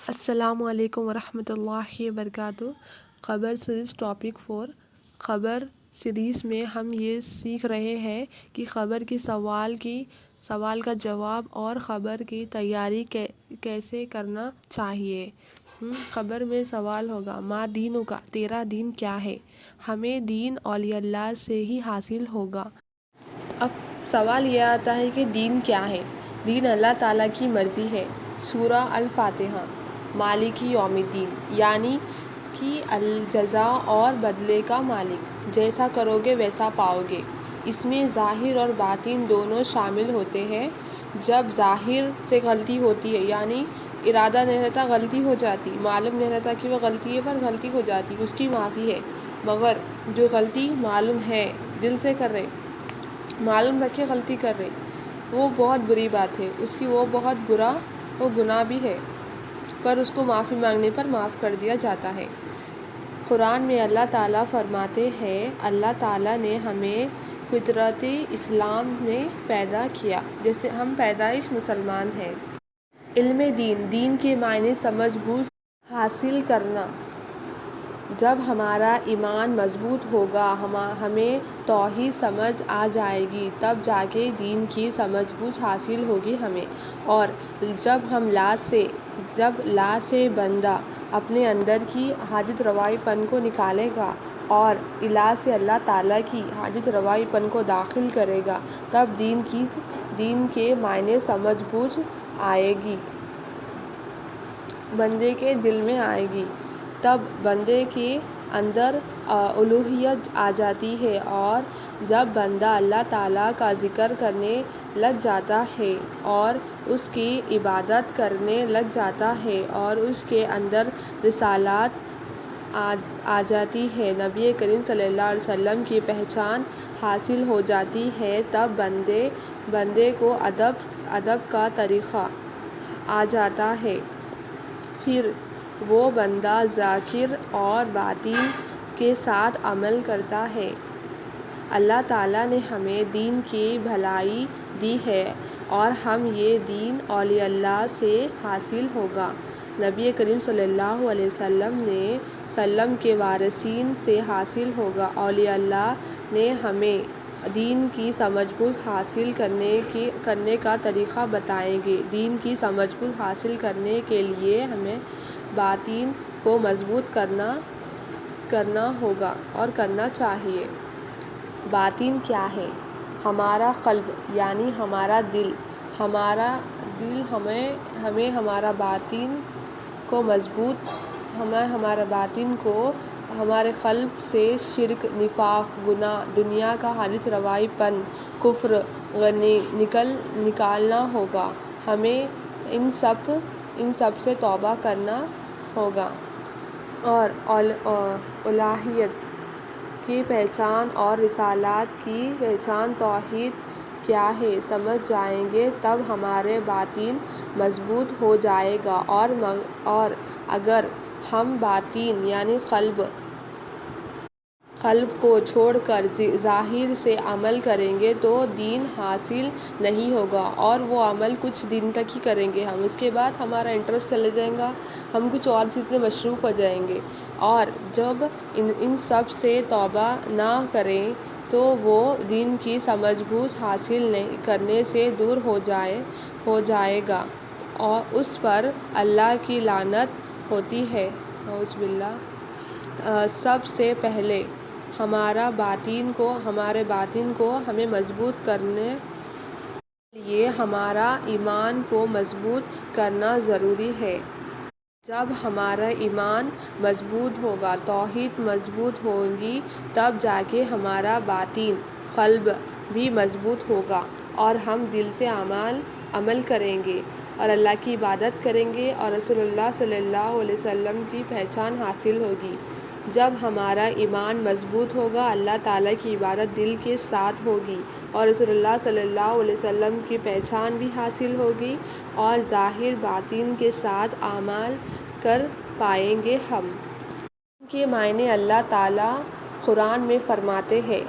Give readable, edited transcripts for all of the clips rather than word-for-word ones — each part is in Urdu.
السلام علیکم ورحمۃ اللہ وبرکاتہ۔ خبر سیریز ٹاپک 4۔ خبر سیریز میں ہم یہ سیکھ رہے ہیں کہ خبر کے سوال کا جواب اور خبر کی تیاری کیسے کرنا چاہیے۔ خبر میں سوال ہوگا، ما دینک، تیرا دین کیا ہے؟ ہمیں دین اولیاء اللہ سے ہی حاصل ہوگا۔ اب سوال یہ آتا ہے کہ دین کیا ہے؟ دین اللہ تعالیٰ کی مرضی ہے۔ سورہ الفاتحہ۔ مالک یوم الدین، یعنی کہ الجزا اور بدلے کا مالک، جیسا کرو گے ویسا پاؤ گے۔ اس میں ظاہر اور باطن دونوں شامل ہوتے ہیں۔ جب ظاہر سے غلطی ہوتی ہے، یعنی ارادہ نہیں رہتا، غلطی ہو جاتی، معلوم نہیں رہتا کہ وہ غلطی ہے پر غلطی ہو جاتی، اس کی معافی ہے۔ مگر جو غلطی معلوم ہے، دل سے کر رہے، معلوم رکھے غلطی کر رہے، وہ بہت بری بات ہے، اس کی وہ بہت برا وہ گناہ بھی ہے، پر اس کو معافی مانگنے پر معاف کر دیا جاتا ہے۔ قرآن میں اللہ تعالیٰ فرماتے ہیں، اللہ تعالیٰ نے ہمیں فطرت اسلام میں پیدا کیا، جیسے ہم پیدائش مسلمان ہیں۔ علم دین کے معنی سمجھ بوجھ حاصل کرنا۔ جب ہمارا ایمان مضبوط ہوگا، ہمیں توحید سمجھ آ جائے گی، تب جا کے دین کی سمجھ بوجھ حاصل ہوگی ہمیں۔ اور جب لا سے بندہ اپنے اندر کی حاجت روائی پن کو نکالے گا اور الہ سے اللہ تعالیٰ کی حاجت روائی پن کو داخل کرے گا، تب دین کے معنی سمجھ بوجھ آئے گی، بندے کے دل میں آئے گی، تب بندے کے اندر الوہیت آ جاتی ہے، اور جب بندہ اللہ تعالیٰ کا ذکر کرنے لگ جاتا ہے اور اس کی عبادت کرنے لگ جاتا ہے اور اس کے اندر رسالت آ جاتی ہے، نبی کریم صلی اللہ علیہ وسلم کی پہچان حاصل ہو جاتی ہے، تب بندے کو ادب کا طریقہ آ جاتا ہے، پھر وہ بندہ ظاہر اور باطن کے ساتھ عمل کرتا ہے۔ اللہ تعالیٰ نے ہمیں دین کی بھلائی دی ہے اور ہم یہ دین اولیاء اللہ سے حاصل ہوگا، نبی کریم صلی اللہ علیہ وسلم کے وارثین سے حاصل ہوگا۔ اولیاء اللہ نے ہمیں دین کی سمجھ بوجھ حاصل کرنے کا طریقہ بتائیں گے۔ دین کی سمجھ بوجھ حاصل کرنے کے لیے ہمیں باطن کو مضبوط کرنا ہوگا اور کرنا چاہیے۔ باطن کیا ہے؟ ہمارا قلب، یعنی ہمارا دل ہمیں ہمارا باطن کو ہمارے قلب سے شرک، نفاق، گناہ، دنیا کا حاجت روائی پن، کفر نکالنا ہوگا۔ ہمیں ان سب سے توبہ کرنا ہوگا اور الوہیت کی پہچان اور رسالت کی پہچان، توحید کیا ہے، سمجھ جائیں گے، تب ہمارا باطن مضبوط ہو جائے گا، اور اگر ہم باطن یعنی قلب کو چھوڑ کر ظاہر سے عمل کریں گے تو دین حاصل نہیں ہوگا، اور وہ عمل کچھ دن تک ہی کریں گے ہم، اس کے بعد ہمارا انٹرسٹ چلے جائے گا، ہم کچھ اور چیزیں مصروف ہو جائیں گے، اور جب ان سب سے توبہ نہ کریں تو وہ دین کی سمجھ بوجھ حاصل کرنے سے دور ہو جائے گا اور اس پر اللہ کی لعنت ہوتی ہے، نعوذ باللہ۔ سب سے پہلے ہمارے باطن کو ہمیں مضبوط کرنے کے لیے ہمارا ایمان کو مضبوط کرنا ضروری ہے۔ جب ہمارا ایمان مضبوط ہوگا، توحید مضبوط ہوگی، تب جا کے ہمارا باطن، قلب بھی مضبوط ہوگا اور ہم دل سے عمل کریں گے اور اللہ کی عبادت کریں گے اور رسول اللہ صلی اللہ علیہ وسلم کی پہچان حاصل ہوگی۔ جب ہمارا ایمان مضبوط ہوگا، اللہ تعالیٰ کی عبادت دل کے ساتھ ہوگی اور رسول اللہ صلی اللہ علیہ وسلم کی پہچان بھی حاصل ہوگی، اور ظاہر باطن کے ساتھ عمل کر پائیں گے ہم۔ دین کے معنی اللہ تعالیٰ قرآن میں فرماتے ہیں،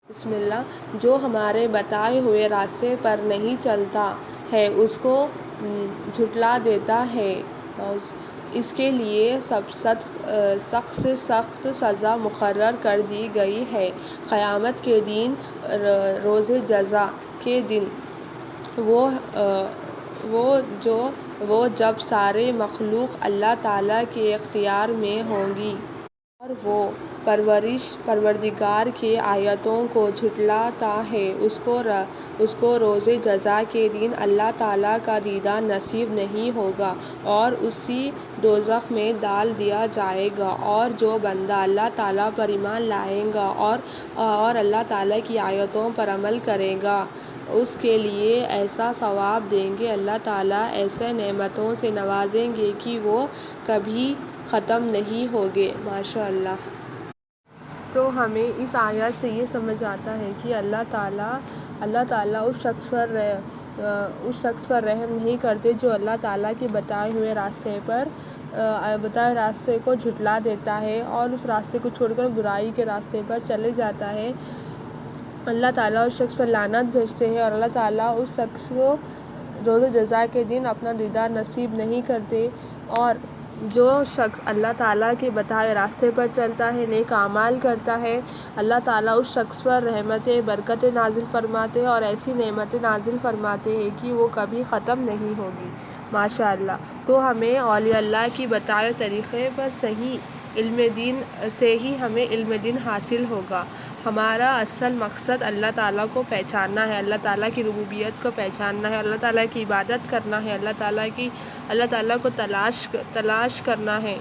بسم اللہ، جو ہمارے بتائے ہوئے راستے پر نہیں چلتا ہے، اس کو جھٹلا دیتا ہے، اس کے لیے سخت سے سخت سزا مقرر کر دی گئی ہے۔ قیامت کے دن، روز جزا کے دن، وہ جب سارے مخلوق اللہ تعالیٰ کے اختیار میں ہوں گی اور وہ پروردگار کی آیتوں کو جھٹلاتا ہے، اس کو روز جزا کے دن اللہ تعالیٰ کا دیدار نصیب نہیں ہوگا اور اسے دوزخ میں ڈال دیا جائے گا۔ اور جو بندہ اللہ تعالیٰ پر ایمان لائے گا اور اللہ تعالیٰ کی آیتوں پر عمل کرے گا، اس کے لیے ایسا ثواب دیں گے، اللہ تعالیٰ ایسے نعمتوں سے نوازیں گے کہ وہ کبھی ختم نہیں ہوں گے۔ ماشاء اللہ۔ تو ہمیں اس آیت سے یہ سمجھ آتا ہے کہ اللہ تعالیٰ اس شخص پر رحم نہیں کرتے جو اللہ تعالیٰ کے بتائے ہوئے راستے کو جھٹلا دیتا ہے اور اس راستے کو چھوڑ کر برائی کے راستے پر چلے جاتا ہے۔ اللہ تعالیٰ اس شخص پر لعنت بھیجتے ہیں اور اللہ تعالیٰ اس شخص کو روز جزا کے دن اپنا دیدار نصیب نہیں کرتے۔ اور جو شخص اللہ تعالیٰ کے بتائے راستے پر چلتا ہے، نیک اعمال کرتا ہے، اللہ تعالیٰ اس شخص پر رحمتیں، برکتیں نازل فرماتے ہیں اور ایسی نعمتیں نازل فرماتے ہیں کہ وہ کبھی ختم نہیں ہوگی۔ ماشاء اللہ۔ تو ہمیں اولیاء اللہ کی بتائے طریقے پر صحیح علم دین سے ہی ہمیں علم دین حاصل ہوگا۔ ہمارا اصل مقصد اللہ تعالیٰ کو پہچاننا ہے، اللہ تعالیٰ کی ربوبیت کو پہچاننا ہے، اللہ تعالیٰ کی عبادت کرنا ہے، اللہ تعالیٰ کو تلاش کرنا ہے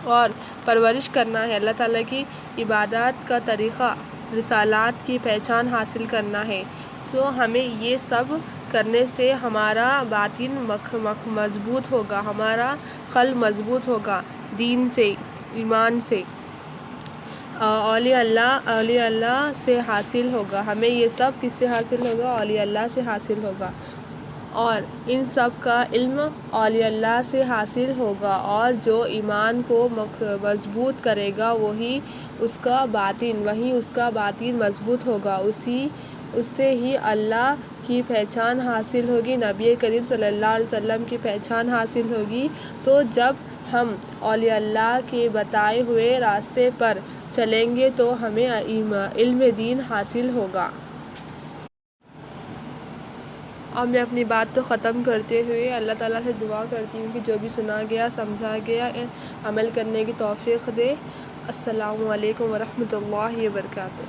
اور پرورش کرنا ہے، اللہ تعالیٰ کی عبادت کا طریقہ، رسالات کی پہچان حاصل کرنا ہے۔ تو ہمیں یہ سب کرنے سے ہمارا باطن مضبوط ہوگا، ہمارا قلب مضبوط ہوگا دین سے، ایمان سے، اولیاء اللہ سے حاصل ہوگا۔ ہمیں یہ سب کس سے حاصل ہوگا؟ اولیاء اللہ سے حاصل ہوگا، اور ان سب کا علم اولیاء اللہ سے حاصل ہوگا، اور جو ایمان کو مضبوط کرے گا وہی اس کا باطن مضبوط ہوگا، اس سے ہی اللہ کی پہچان حاصل ہوگی، نبی کریم صلی اللہ علیہ وسلم کی پہچان حاصل ہوگی۔ تو جب ہم اولیاء اللہ کے بتائے ہوئے راستے پر چلیں گے تو ہمیں علم دین حاصل ہوگا۔ اب میں اپنی بات تو ختم کرتے ہوئے اللہ تعالیٰ سے دعا کرتی ہوں کہ جو بھی سنا گیا، سمجھا گیا، عمل کرنے کی توفیق دے۔ السلام علیکم ورحمۃ اللہ وبرکاتہ۔